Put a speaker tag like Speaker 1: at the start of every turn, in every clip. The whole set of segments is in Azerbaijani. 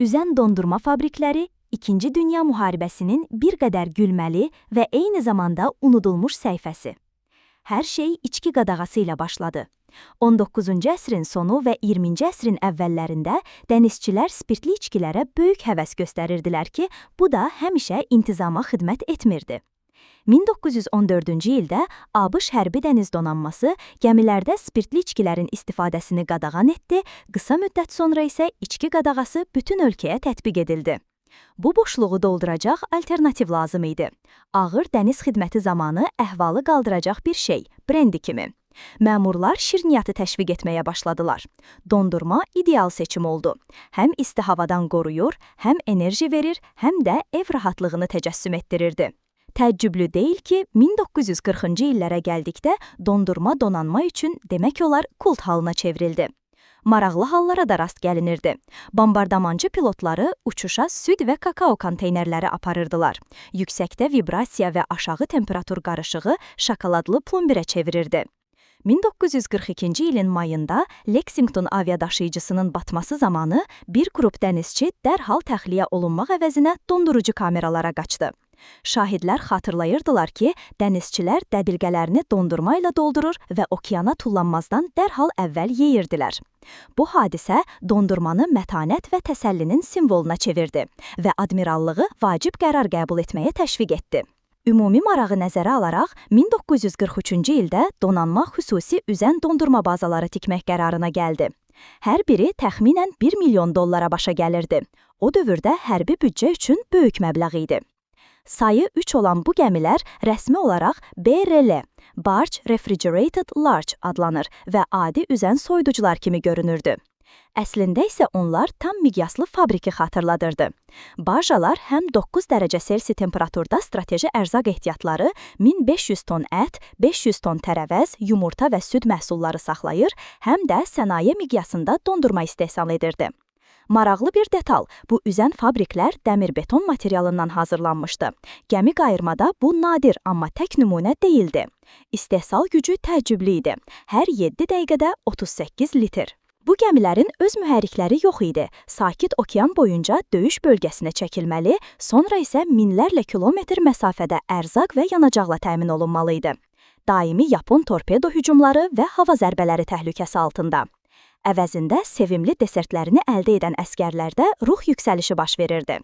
Speaker 1: üzən dondurma fabrikləri İkinci Dünya Müharibəsinin bir qədər gülməli və eyni zamanda unudulmuş səhifəsi. Hər şey içki qadağası ilə başladı. 19-cu əsrin sonu və 20-ci əsrin əvvəllərində dənizçilər spirtli içkilərə böyük həvəs göstərirdilər ki, bu da həmişə intizama xidmət etmirdi. 1914-cü ildə ABŞ Hərbi Dəniz Donanması gəmilərdə spirtli içkilərin istifadəsini qadağan etdi, qısa müddət sonra isə içki qadağası bütün ölkəyə tətbiq edildi. Bu boşluğu dolduracaq alternativ lazım idi. Ağır dəniz xidməti zamanı əhvalı qaldıracaq bir şey, brendi kimi. Məmurlar şirniyyatı təşviq etməyə başladılar. Dondurma ideal seçim oldu. Həm isti havadan qoruyur, həm enerji verir, həm də ev rahatlığını təcəssüm etdirirdi. Təəccüblü deyil ki, 1940-cı illərə gəldikdə dondurma donanma üçün demək olar kult halına çevrildi. Maraqlı hallara da rast gəlinirdi. Bombardamancı pilotları uçuşa süd və kakao konteynerləri aparırdılar. Yüksəkdə vibrasiya və aşağı temperatur qarışığı şokoladlı plombirə çevirirdi. 1942-ci ilin mayında Lexington aviadaşıyıcısının batması zamanı bir qrup dənizçi dərhal təxliyə olunmaq əvəzinə dondurucu kameralara qaçdı. Şahidlər xatırlayırdılar ki, dənizçilər dəbilqələrini dondurma ilə doldurur və okeana tullanmazdan dərhal əvvəl yeyirdilər. Bu hadisə dondurmanı mətanət və təsəllinin simvoluna çevirdi və admirallığı vacib qərar qəbul etməyə təşviq etdi. Ümumi marağı nəzərə alaraq 1943-cü ildə donanma xüsusi üzən dondurma bazaları tikmək qərarına gəldi. Hər biri təxminən $1 milyon başa gəlirdi. O dövrdə hərbi büdcə üçün böyük məbləğ idi. Sayı 3 olan bu gəmilər rəsmi olaraq BRL, Barge Refrigerated Large adlanır və adi üzən soyuducular kimi görünürdü. Əslində isə onlar tam miqyaslı fabriki xatırladırdı. Barjalar həm 9 dərəcə Selsi temperaturda strateji ərzaq ehtiyatları, 1500 ton ət, 500 ton tərəvəz, yumurta və süd məhsulları saxlayır, həm də sənaye miqyasında dondurma istehsal edirdi. Maraqlı bir detal, bu üzən fabriklər dəmir-beton materialından hazırlanmışdı. Gəmi qayırmada bu nadir, amma tək nümunə deyildi. İstehsal gücü təəccüblü idi. Hər 7 dəqiqədə 38 litr. Bu gəmilərin öz mühərrikləri yox idi. Sakit okean boyunca döyüş bölgəsinə çəkilməli, sonra isə minlərlə kilometr məsafədə ərzaq və yanacaqla təmin olunmalı idi. Daimi Yapon torpedo hücumları və hava zərbələri təhlükəsi altında. Əvəzində sevimli desertlərini əldə edən əsgərlərdə ruh yüksəlişi baş verirdi.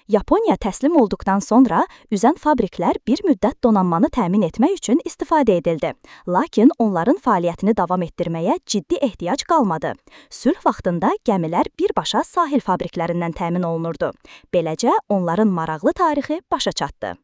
Speaker 1: Yaponiya təslim olduqdan sonra üzən fabriklər bir müddət donanmanı təmin etmək üçün istifadə edildi. Lakin onların fəaliyyətini davam etdirməyə ciddi ehtiyac qalmadı. Sülh vaxtında gəmilər birbaşa sahil fabriklərindən təmin olunurdu. Beləcə onların maraqlı tarixi başa çatdı.